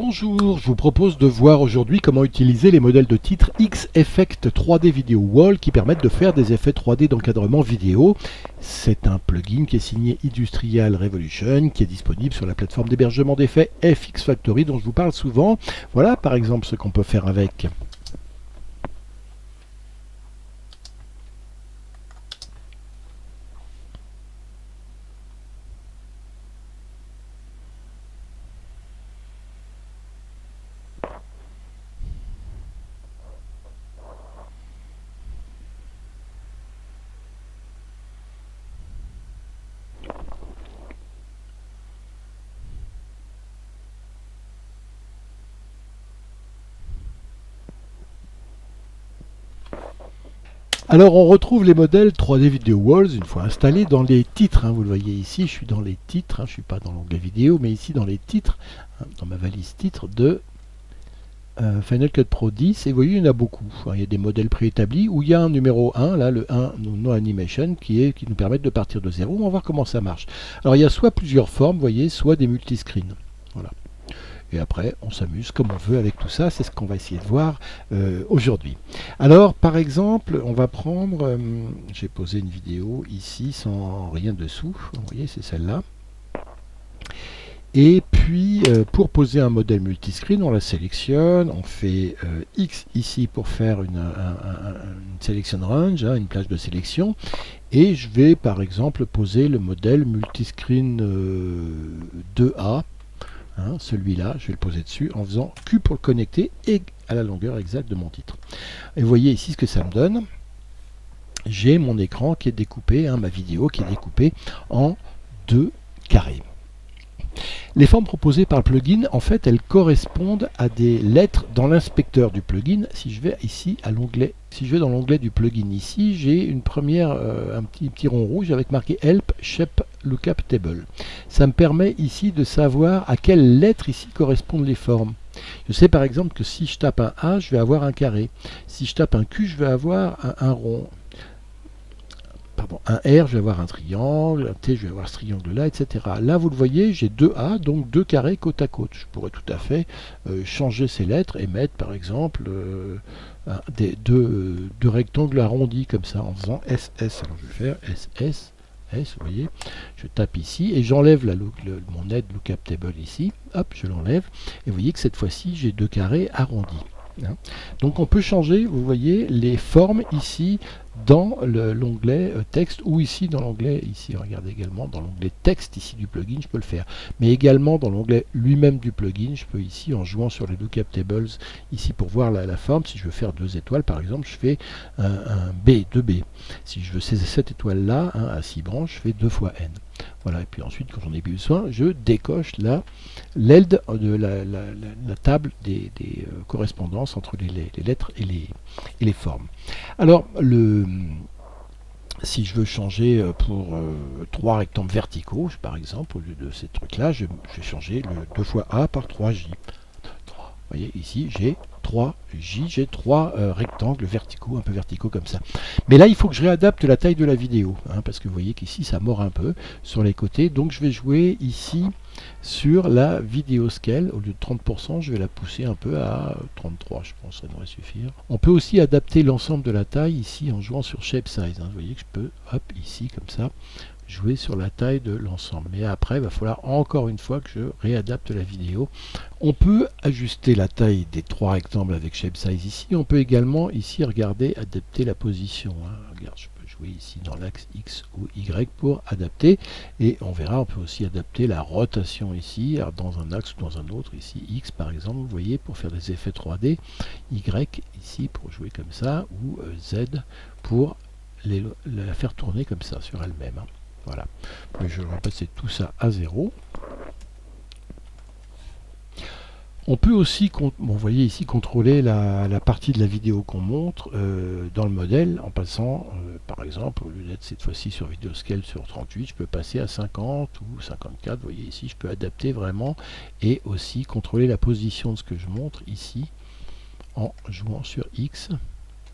Bonjour, je vous propose de voir aujourd'hui comment utiliser les modèles de titres X-Effect 3D Video Wall qui permettent de faire des effets 3D d'encadrement vidéo. C'est un plugin qui est signé Industrial Revolution, qui est disponible sur la plateforme d'hébergement d'effets FX Factory dont je vous parle souvent. Voilà par exemple ce qu'on peut faire avec. Alors on retrouve les modèles 3D Video Walls une fois installés dans les titres, vous le voyez ici, je suis dans les titres, je ne suis pas dans l'onglet vidéo, mais ici dans les titres, dans ma valise titres de Final Cut Pro 10, et vous voyez il y en a beaucoup. Il y a des modèles préétablis où il y a un numéro 1, là le 1 No Animation, qui nous permet de partir de zéro. On va voir comment ça marche. Alors il y a soit plusieurs formes, vous voyez, soit des multiscreens. Voilà. Et après, on s'amuse comme on veut avec tout ça. C'est ce qu'on va essayer de voir aujourd'hui. Alors, par exemple, on va prendre... j'ai posé une vidéo ici sans rien dessous. Vous voyez, c'est celle-là. Et puis, pour poser un modèle multiscreen, on la sélectionne. On fait X ici pour faire une selection range, une plage de sélection. Et je vais, par exemple, poser le modèle multiscreen 2A. Celui-là, je vais le poser dessus en faisant Q pour le connecter et à la longueur exacte de mon titre. Et vous voyez ici ce que ça me donne. J'ai mon écran qui est découpé, ma vidéo qui est découpée en deux carrés. Les formes proposées par le plugin, en fait, elles correspondent à des lettres dans l'inspecteur du plugin. Si je vais ici à l'onglet, si je vais dans l'onglet du plugin ici, j'ai une première, un petit rond rouge avec marqué Help Shape Lookup Table. Ça me permet ici de savoir à quelles lettres ici correspondent les formes. Je sais par exemple que si je tape un A, je vais avoir un carré. Si je tape un Q, je vais avoir un rond. Pardon, un R, je vais avoir un triangle, un T, je vais avoir ce triangle-là, etc. Là, vous le voyez, j'ai deux A, donc deux carrés côte à côte. Je pourrais tout à fait changer ces lettres et mettre, par exemple, deux rectangles arrondis comme ça, en faisant SS. Alors, je vais faire SS, S, vous voyez. Je tape ici et j'enlève mon aide lookup table ici. Hop, je l'enlève. Et vous voyez que cette fois-ci, j'ai deux carrés arrondis. Donc on peut changer, vous voyez, les formes ici dans l'onglet texte ou ici dans l'onglet, ici regardez également dans l'onglet texte ici du plugin, je peux le faire. Mais également dans l'onglet lui-même du plugin, je peux ici en jouant sur les lookup tables ici pour voir la forme. Si je veux faire 2 étoiles par exemple, je fais un B, 2B. Si je veux cette étoile là, à 6 branches, je fais 2 fois N. Voilà, et puis ensuite, quand j'en ai besoin, je décoche l'aile de la table des correspondances entre les lettres et les formes. Alors, si je veux changer pour 3 rectangles verticaux, par exemple, au lieu de ces trucs-là, je vais changer le 2 fois A par 3J. Vous voyez, ici, j'ai 3J, j'ai 3 rectangles verticaux, un peu verticaux comme ça. Mais là, il faut que je réadapte la taille de la vidéo, parce que vous voyez qu'ici, ça mord un peu sur les côtés. Donc, je vais jouer ici sur la vidéo scale. Au lieu de 30%, je vais la pousser un peu à 33, je pense, ça devrait suffire. On peut aussi adapter l'ensemble de la taille ici en jouant sur Shape Size. Vous voyez que je peux, hop, ici, comme ça, jouer sur la taille de l'ensemble. Mais après, il va falloir encore une fois que je réadapte la vidéo. On peut ajuster la taille des 3 rectangles avec Shape Size ici. On peut également ici, regarder, adapter la position. Regarde, je peux jouer ici dans l'axe X ou Y pour adapter. Et on verra, on peut aussi adapter la rotation ici, dans un axe ou dans un autre. Ici, X par exemple, vous voyez, pour faire des effets 3D. Y ici pour jouer comme ça. Ou Z pour la faire tourner comme ça sur elle-même. Voilà, mais je vais passer tout ça à 0. On peut aussi, vous voyez ici, contrôler la partie de la vidéo qu'on montre dans le modèle en passant, par exemple, au lieu d'être cette fois-ci sur vidéo scale sur 38, je peux passer à 50 ou 54. Vous voyez ici, je peux adapter vraiment et aussi contrôler la position de ce que je montre ici en jouant sur X, vous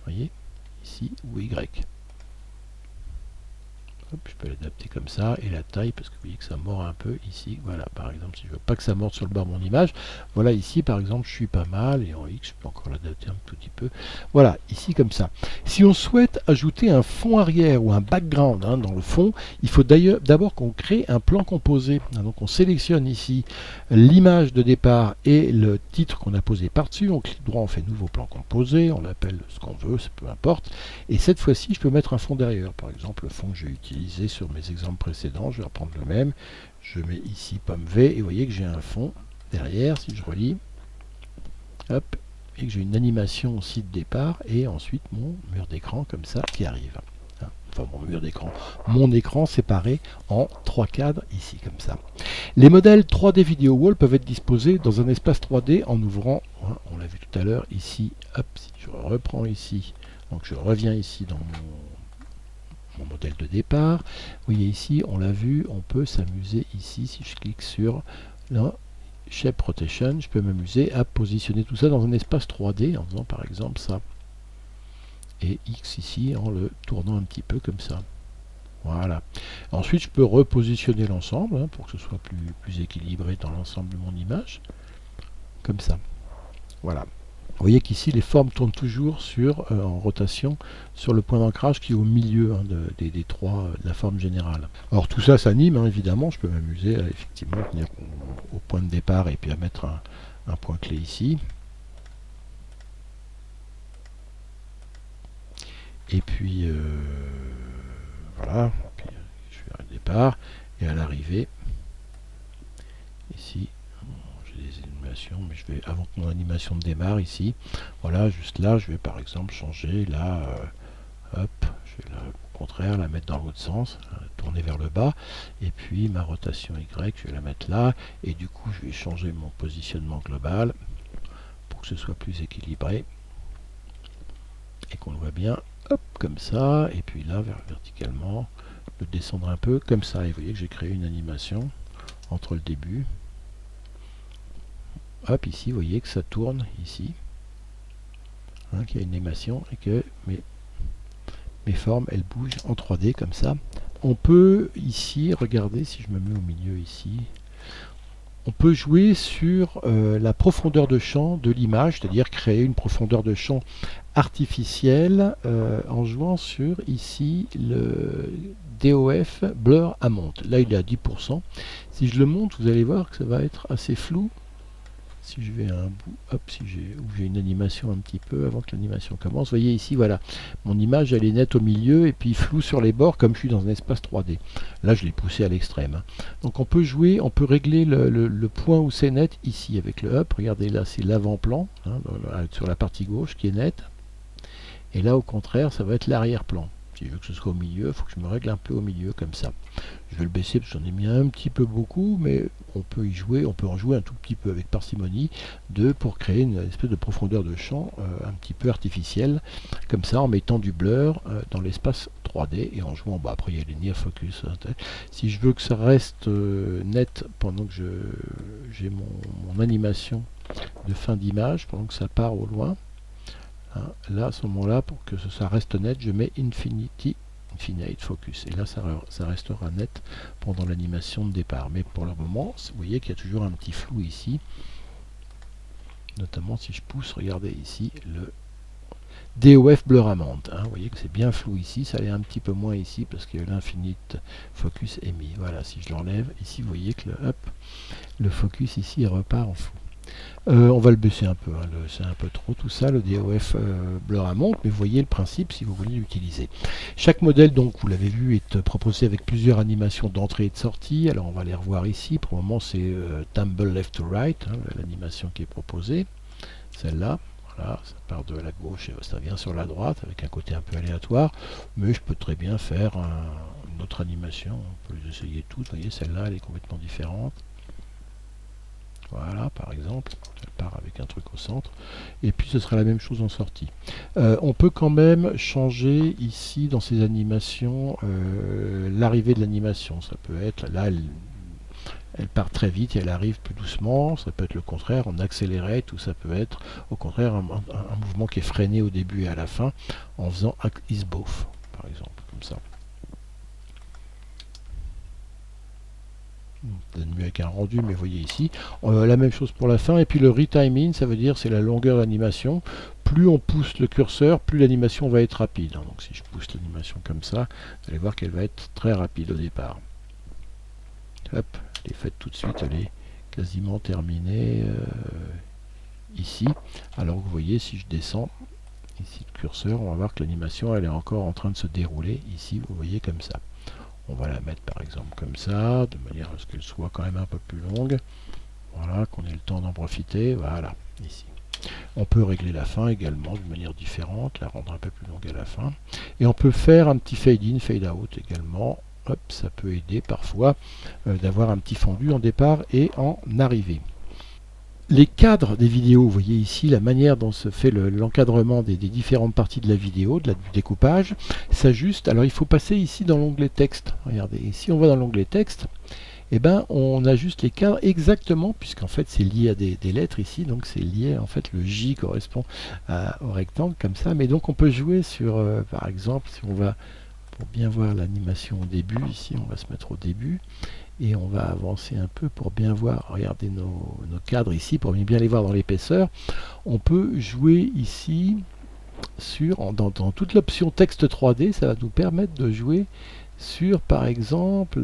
voyez, ici, ou Y. Hop, je peux l'adapter comme ça, et la taille, parce que vous voyez que ça mord un peu ici. Voilà, par exemple, si je veux pas que ça morde sur le bord de mon image, voilà, ici, par exemple, je suis pas mal, et en X, je peux encore l'adapter un tout petit peu. Voilà, ici, comme ça. Si on souhaite ajouter un fond arrière ou un background dans le fond, il faut d'ailleurs d'abord qu'on crée un plan composé. Donc, on sélectionne ici l'image de départ et le titre qu'on a posé par-dessus. On clique droit, on fait nouveau plan composé, on l'appelle ce qu'on veut, peu importe. Et cette fois-ci, je peux mettre un fond derrière. Par exemple, le fond que j'ai utilisé sur mes exemples précédents, je vais reprendre le même. Je mets ici pomme V et vous voyez que j'ai un fond derrière, si je relis. Hop, et que j'ai une animation aussi de départ et ensuite mon mur d'écran comme ça qui arrive. Enfin, mon mur d'écran, mon écran séparé en 3 cadres ici comme ça. Les modèles 3D Video Wall peuvent être disposés dans un espace 3D en ouvrant, on l'a vu tout à l'heure ici, hop, si je reprends ici, donc je reviens ici dans mon modèle de départ. Vous voyez ici, on l'a vu, on peut s'amuser ici, si je clique sur la Shape Rotation, je peux m'amuser à positionner tout ça dans un espace 3D en faisant par exemple ça. Et X ici en le tournant un petit peu comme ça. Voilà. Ensuite, je peux repositionner l'ensemble pour que ce soit plus équilibré dans l'ensemble de mon image. Comme ça. Voilà. Vous voyez qu'ici, les formes tournent toujours en rotation sur le point d'ancrage qui est au milieu des trois de la forme générale. Alors tout ça s'anime, évidemment. Je peux m'amuser à effectivement venir au point de départ et puis à mettre un point clé ici. Et puis voilà, puis, je vais à le départ et à l'arrivée. Ici, j'ai des animations, mais je vais avant que mon animation démarre ici. Voilà, juste là, je vais par exemple changer là, hop, je vais au contraire la mettre dans l'autre sens, tourner vers le bas. Et puis ma rotation Y, je vais la mettre là. Et du coup, je vais changer mon positionnement global pour que ce soit plus équilibré et qu'on le voit bien. Hop, comme ça, et puis là, verticalement, le descendre un peu, comme ça, et vous voyez que j'ai créé une animation entre le début. Hop, ici, vous voyez que ça tourne, ici, qu'il y a une animation, et que mes formes, elles bougent en 3D, comme ça. On peut, ici, regarder, si je me mets au milieu, ici, on peut jouer sur la profondeur de champ de l'image, c'est-à-dire créer une profondeur de champ artificielle en jouant sur ici le DOF Blur Amount. Là il est à 10%. Si je le monte, vous allez voir que ça va être assez flou. Si je vais à un bout, hop, si j'ai une animation un petit peu avant que l'animation commence, vous voyez ici, voilà, mon image elle est nette au milieu et puis floue sur les bords comme je suis dans un espace 3D. Là je l'ai poussé à l'extrême. Donc on peut jouer, on peut régler le point où c'est net ici avec le up. Regardez là, c'est l'avant-plan sur la partie gauche qui est nette. Et là au contraire, ça va être l'arrière-plan. Si je veux que ce soit au milieu, il faut que je me règle un peu au milieu comme ça. Je vais le baisser parce que j'en ai mis un petit peu beaucoup, mais on peut y jouer, on peut en jouer un tout petit peu avec parcimonie pour créer une espèce de profondeur de champ un petit peu artificielle, comme ça en mettant du blur dans l'espace 3D et en jouant, après il y a les near focus. Si je veux que ça reste net pendant que j'ai mon animation de fin d'image, pendant que ça part au loin, là à ce moment là pour que ça reste net, je mets Infinite Focus et là ça restera net pendant l'animation de départ, mais pour le moment vous voyez qu'il y a toujours un petit flou ici, notamment si je pousse, regardez ici le DOF Blur Amount, vous voyez que c'est bien flou ici, ça l'est un petit peu moins ici parce que l'Infinite Focus est mis. Voilà, si je l'enlève ici vous voyez que le focus ici il repart en flou. On va le baisser un peu, c'est un peu trop tout ça, le DOF Blur Amount, mais vous voyez le principe si vous voulez l'utiliser. Chaque modèle, donc, vous l'avez vu, est proposé avec plusieurs animations d'entrée et de sortie. Alors on va les revoir ici. Pour le moment, c'est Tumble Left to Right, l'animation qui est proposée. Celle-là, voilà, ça part de la gauche et ça vient sur la droite avec un côté un peu aléatoire. Mais je peux très bien faire une autre animation. On peut les essayer toutes. Vous voyez, celle-là, elle est complètement différente. Voilà, par exemple, elle part avec un truc au centre. Et puis ce sera la même chose en sortie. On peut quand même changer ici dans ces animations l'arrivée de l'animation. Ça peut être, là elle part très vite et elle arrive plus doucement. Ça peut être le contraire, on accélérate, ou ça peut être au contraire un mouvement qui est freiné au début et à la fin en faisant Act is Both, par exemple, comme ça. Ça donne mieux avec un rendu, mais vous voyez ici. La même chose pour la fin. Et puis le retiming, ça veut dire c'est la longueur d'animation. Plus on pousse le curseur, plus l'animation va être rapide. Donc si je pousse l'animation comme ça, vous allez voir qu'elle va être très rapide au départ. Hop, elle est faite tout de suite, elle est quasiment terminée ici. Alors vous voyez, si je descends ici le curseur, on va voir que l'animation elle est encore en train de se dérouler. Ici, vous voyez comme ça. On va la mettre par exemple comme ça, de manière à ce qu'elle soit quand même un peu plus longue. Voilà, qu'on ait le temps d'en profiter. Voilà, ici. On peut régler la fin également de manière différente, la rendre un peu plus longue à la fin. Et on peut faire un petit fade in, fade out également. Hop, ça peut aider parfois d'avoir un petit fondu en départ et en arrivée. Les cadres des vidéos, vous voyez ici la manière dont se fait l'encadrement des différentes parties de la vidéo, du découpage, s'ajuste. Alors il faut passer ici dans l'onglet texte. Regardez, ici on va dans l'onglet texte, et ben on ajuste les cadres exactement, puisqu'en fait c'est lié à des lettres ici, donc c'est lié, en fait le J correspond au rectangle comme ça, mais donc on peut jouer sur, par exemple, si on va, pour bien voir l'animation au début, ici on va se mettre au début, et on va avancer un peu pour bien voir, regardez nos cadres ici, pour bien les voir dans l'épaisseur. On peut jouer ici sur, dans toute l'option texte 3D, ça va nous permettre de jouer sur par exemple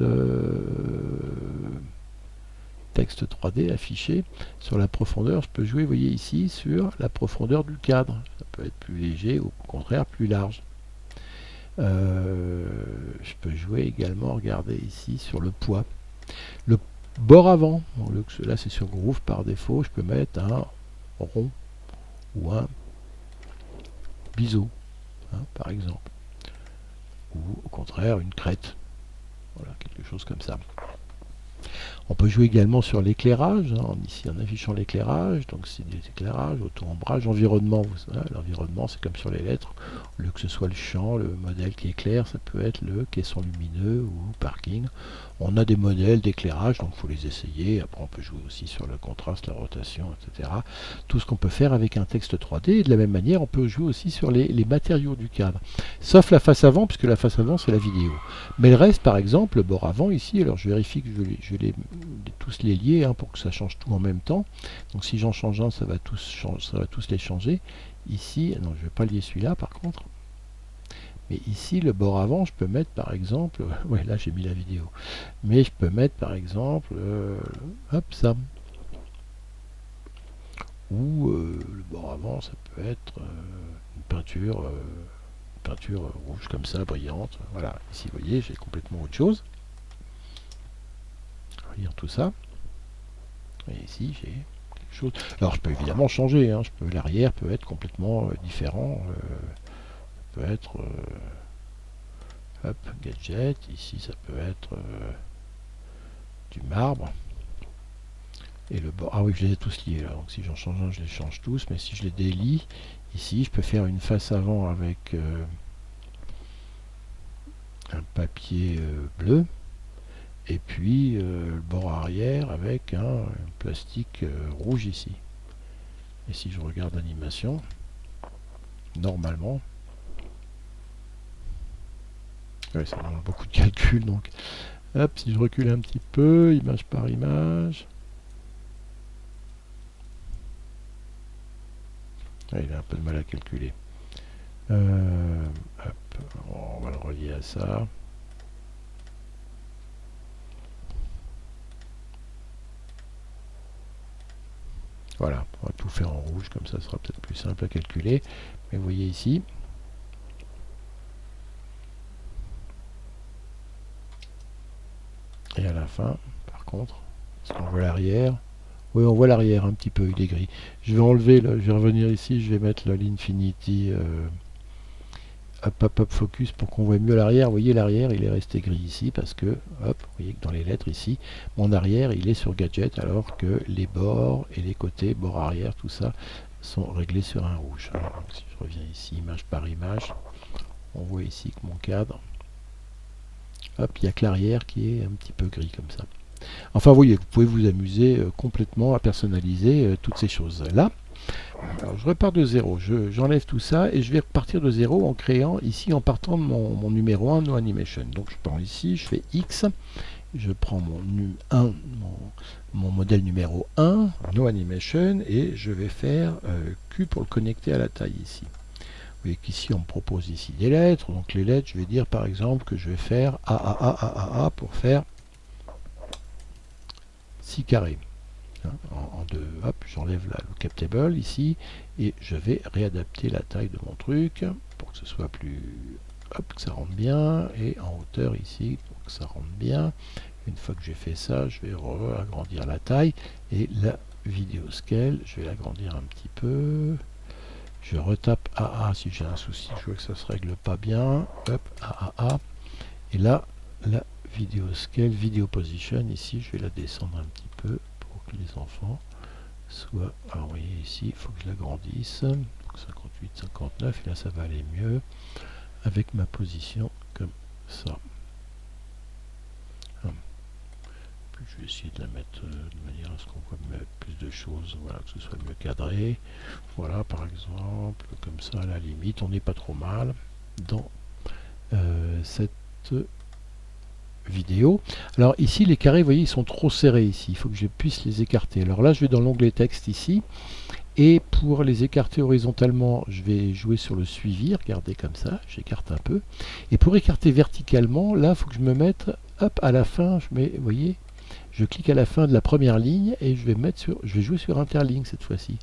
texte 3D affiché sur la profondeur. Je peux jouer, vous voyez ici, sur la profondeur du cadre. Ça peut être plus léger ou au contraire plus large. Je peux jouer également, regardez ici, sur le poids. Le bord avant, là c'est sur Groove par défaut, je peux mettre un rond ou un biseau, par exemple. Ou au contraire une crête. Voilà, quelque chose comme ça. On peut jouer également sur l'éclairage, ici en affichant l'éclairage, donc c'est des éclairages, auto-ombrage, environnement, l'environnement c'est comme sur les lettres, au lieu que ce soit le champ, le modèle qui éclaire, ça peut être le caisson lumineux ou parking. On a des modèles d'éclairage, donc il faut les essayer, après on peut jouer aussi sur le contraste, la rotation, etc. Tout ce qu'on peut faire avec un texte 3D, et de la même manière on peut jouer aussi sur les matériaux du cadre, sauf la face avant, puisque la face avant c'est la vidéo. Mais le reste, par exemple, le bord avant ici, alors je vérifie que je les tous les lier pour que ça change tout en même temps. Donc si j'en change un, ça va tous les changer. Ici, non, je ne vais pas lier celui-là par contre. Mais ici, le bord avant, je peux mettre par exemple, ouais, là j'ai mis la vidéo, mais je peux mettre par exemple, hop, ça. Ou le bord avant, ça peut être une peinture rouge comme ça, brillante. Voilà, ici, vous voyez, j'ai complètement autre chose. Lire tout ça. Et ici, j'ai quelque chose. Alors, je peux évidemment changer. L'arrière peut être complètement différent. Peut être hop, gadget. Ici, ça peut être du marbre. Et le bord. Ah oui, je les ai tous liés là. Donc, si j'en change un, je les change tous. Mais si je les délie, ici, je peux faire une face avant avec un papier bleu. Et puis le bord arrière avec un plastique rouge ici. Et si je regarde l'animation, normalement, ouais, ça demande beaucoup de calcul, donc hop, si je recule un petit peu, image par image, ouais, il a un peu de mal à calculer. Hop, on va le relier à ça. Voilà, on va tout faire en rouge, comme ça sera peut-être plus simple à calculer. Mais vous voyez ici, et à la fin, par contre, est-ce qu'on voit l'arrière? Oui, on voit l'arrière un petit peu, il est gris. Je vais enlever, je vais revenir ici, je vais mettre l'Infinity hop, focus pour qu'on voit mieux l'arrière. Vous voyez, l'arrière, il est resté gris ici parce que, hop, vous voyez que dans les lettres ici, mon arrière, il est sur gadget alors que les bords et les côtés, bord arrière, tout ça, sont réglés sur un rouge. Alors, donc, si je reviens ici, image par image, on voit ici que mon cadre, hop, il n'y a que l'arrière qui est un petit peu gris comme ça. Enfin, vous voyez, vous pouvez vous amuser complètement à personnaliser toutes ces choses-là. Alors, je repars de zéro, j'enlève tout ça et je vais repartir de zéro en créant ici, en partant de mon numéro 1 No Animation. Donc je prends ici, je fais X je prends mon modèle numéro 1, No Animation, et je vais faire Q pour le connecter à la taille ici. Vous voyez qu'ici on me propose ici des lettres, donc les lettres je vais dire par exemple que je vais faire A pour faire 6 carrés. Hein, en deux, hop, j'enlève le cap table ici, et je vais réadapter la taille de mon truc pour que ce soit plus, hop, que ça rentre bien, et en hauteur ici, pour que ça rentre bien. Une fois que j'ai fait ça, je vais agrandir la taille, et la vidéo scale, je vais l'agrandir un petit peu. Je retape AA si j'ai un souci, je vois que ça se règle pas bien. Hop, AAA. Et là, la vidéo scale, vidéo position, ici, je vais la descendre un petit peu pour que les enfants soient. Alors, vous voyez ici, il faut que je l'agrandisse. 58, 59, et là, ça va aller mieux avec ma position comme ça. Je vais essayer de la mettre de manière à ce qu'on voit plus de choses, voilà, que ce soit mieux cadré. Voilà, par exemple, comme ça, à la limite, on n'est pas trop mal dans cette vidéo. Alors ici, les carrés, vous voyez, ils sont trop serrés ici. Il faut que je puisse les écarter. Alors là, je vais dans l'onglet texte ici. Et pour les écarter horizontalement, je vais jouer sur le suivi. Regardez comme ça, j'écarte un peu. Et pour écarter verticalement, là, il faut que je me mette, hop, à la fin, je mets, vous voyez, je clique à la fin de la première ligne et je vais jouer sur interligne cette fois-ci.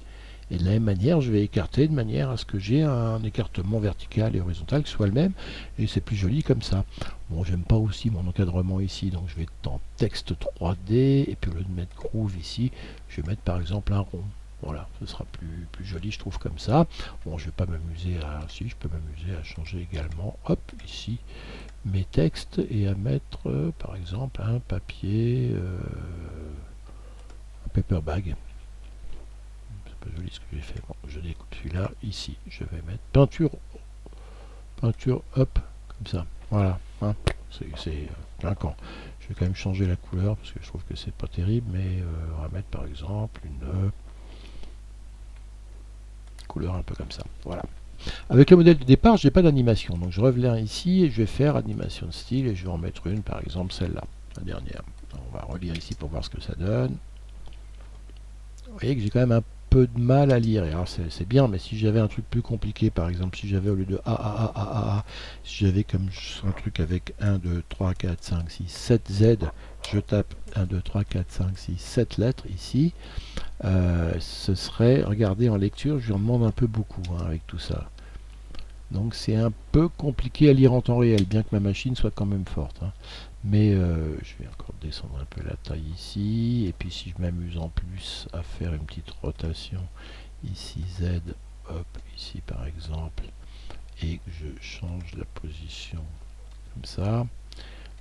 Et de la même manière, je vais écarter de manière à ce que j'ai un écartement vertical et horizontal qui soit le même. Et c'est plus joli comme ça. Bon, j'aime pas aussi mon encadrement ici, donc je vais dans texte 3D, et puis au lieu de mettre groove ici, je vais mettre par exemple un rond. Voilà, ce sera plus joli, je trouve, comme ça. Bon, je vais pas m'amuser à... Si, je peux m'amuser à changer également, hop, ici, mes textes, et à mettre, par exemple, un papier, un paper bag. C'est pas joli ce que j'ai fait. Bon, je découpe celui-là, ici, je vais mettre peinture, hop, comme ça. Voilà, hein, c'est clinquant. Je vais quand même changer la couleur, parce que je trouve que c'est pas terrible, mais on va mettre par exemple une... couleur un peu comme ça. Voilà. Avec le modèle de départ, j'ai pas d'animation. Donc je reviens ici et je vais faire animation de style et je vais en mettre une, par exemple celle-là, la dernière. On va relire ici pour voir ce que ça donne. Vous voyez que j'ai quand même un peu de mal à lire. Alors c'est bien, mais si j'avais un truc plus compliqué, par exemple, si j'avais au lieu de A, si j'avais comme un truc avec 1, 2, 3, 4, 5, 6, 7 Z, je tape 1, 2, 3, 4, 5, 6, 7 lettres ici. Ce serait, regardez en lecture, je lui en demande un peu beaucoup hein, avec tout ça. Donc c'est un peu compliqué à lire en temps réel, bien que ma machine soit quand même forte. Hein. Mais je vais encore descendre un peu la taille ici, et puis si je m'amuse en plus à faire une petite rotation, ici Z, hop, ici par exemple, et que je change la position comme ça,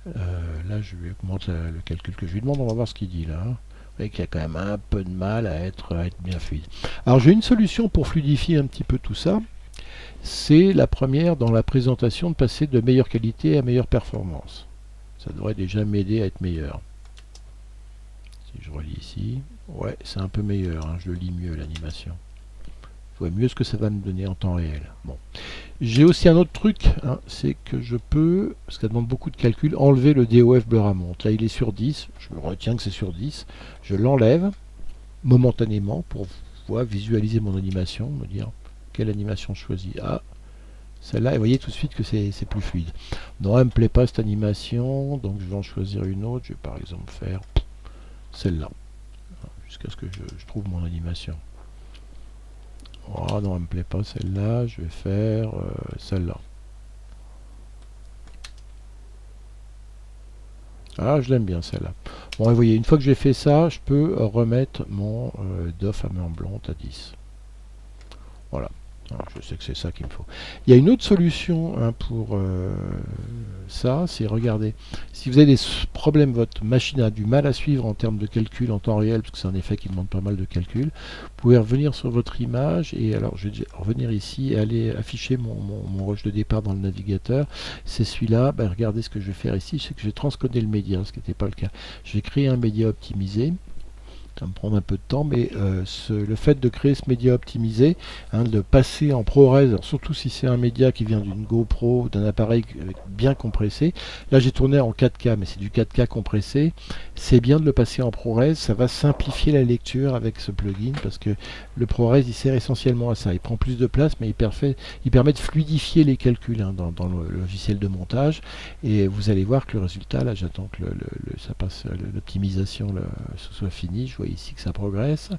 là je lui augmente le calcul que je lui demande, on va voir ce qu'il dit là. Hein. Vous voyez qu'il y a quand même un peu de mal à être bien fluide. Alors j'ai une solution pour fluidifier un petit peu tout ça. C'est la première dans la présentation de passer de meilleure qualité à meilleure performance. Ça devrait déjà m'aider à être meilleur. Si je relis ici, ouais, c'est un peu meilleur, hein, je le lis mieux l'animation. Je vois mieux ce que ça va me donner en temps réel. Bon. J'ai aussi un autre truc, hein, c'est que je peux, parce que ça demande beaucoup de calcul, enlever le DOF blur à monte. Là il est sur 10, je me retiens que c'est sur 10, je l'enlève momentanément pour pouvoir visualiser mon animation, me dire quelle animation je choisis. Ah, celle-là, et vous voyez tout de suite que c'est plus fluide. Non, elle me plaît pas cette animation, donc je vais en choisir une autre. Je vais par exemple faire celle-là, jusqu'à ce que je trouve mon animation. Oh non, elle me plaît pas celle-là, je vais faire celle-là. Ah, je l'aime bien celle-là. Bon, et vous voyez, une fois que j'ai fait ça, je peux remettre mon DOF à main blonde à 10. Voilà. Alors, je sais que c'est ça qu'il me faut. Il y a une autre solution hein, pour ça, c'est regardez, si vous avez des problèmes, votre machine a du mal à suivre en termes de calcul en temps réel, parce que c'est un effet qui demande pas mal de calcul, vous pouvez revenir sur votre image, et alors je vais revenir ici et aller afficher mon rush de départ dans le navigateur. C'est celui-là, ben, regardez ce que je vais faire ici, c'est que je vais transcoder le média, ce qui n'était pas le cas. Je vais créer un média optimisé, Ça va me prendre un peu de temps, mais le fait de créer ce média optimisé, hein, de passer en ProRes, surtout si c'est un média qui vient d'une GoPro, d'un appareil bien compressé. Là j'ai tourné en 4K, mais c'est du 4K compressé. C'est bien de le passer en ProRes, ça va simplifier la lecture avec ce plugin, parce que le ProRes il sert essentiellement à ça. Il prend plus de place, mais il permet de fluidifier les calculs, hein, dans le logiciel de montage. Et vous allez voir que le résultat, là j'attends que ça passe, l'optimisation soit fini. Je vois ici que ça progresse.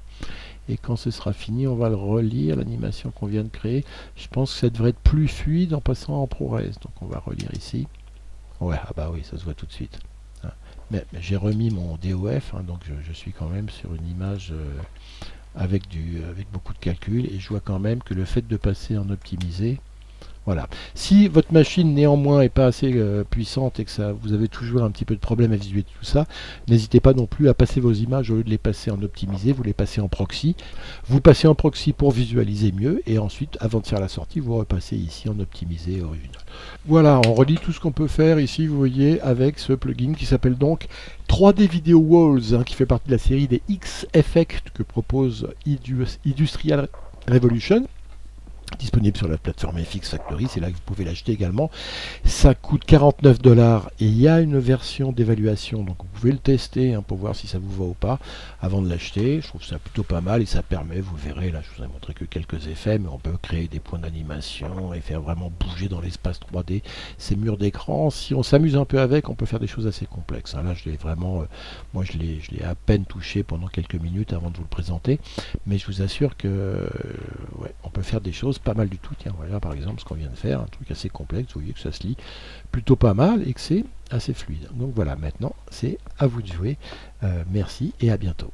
Et quand ce sera fini, on va le relire, l'animation qu'on vient de créer. Je pense que ça devrait être plus fluide en passant en ProRes. Donc on va relire ici. Ouais, ah bah oui, ça se voit tout de suite. Hein. Mais j'ai remis mon DOF, hein, donc je suis quand même sur une image avec beaucoup de calculs. Et je vois quand même que le fait de passer en optimisé, voilà. Si votre machine néanmoins n'est pas assez puissante et que vous avez toujours un petit peu de problème à visualiser tout ça, n'hésitez pas non plus à passer vos images, au lieu de les passer en optimisé, vous les passez en proxy. Vous passez en proxy pour visualiser mieux et ensuite, avant de faire la sortie, vous repassez ici en optimisé original. Voilà, on relit tout ce qu'on peut faire ici, vous voyez, avec ce plugin qui s'appelle donc 3D Video Walls, hein, qui fait partie de la série des X-Effects que propose Industrial Revolution. Disponible sur la plateforme FX Factory, c'est là que vous pouvez l'acheter également. Ça coûte 49$ et il y a une version d'évaluation, donc vous pouvez le tester, hein, pour voir si ça vous va ou pas avant de l'acheter. Je trouve ça plutôt pas mal et ça permet, vous verrez, là je vous ai montré que quelques effets, mais on peut créer des points d'animation et faire vraiment bouger dans l'espace 3D ces murs d'écran. Si on s'amuse un peu avec, on peut faire des choses assez complexes, hein. Là je l'ai vraiment, moi je l'ai à peine touché pendant quelques minutes avant de vous le présenter, mais je vous assure que ouais, on peut faire des choses pas mal du tout. Tiens, voilà par exemple ce qu'on vient de faire, un truc assez complexe, vous voyez que ça se lit plutôt pas mal et que c'est assez fluide. Donc voilà, maintenant c'est à vous de jouer. Merci et à bientôt.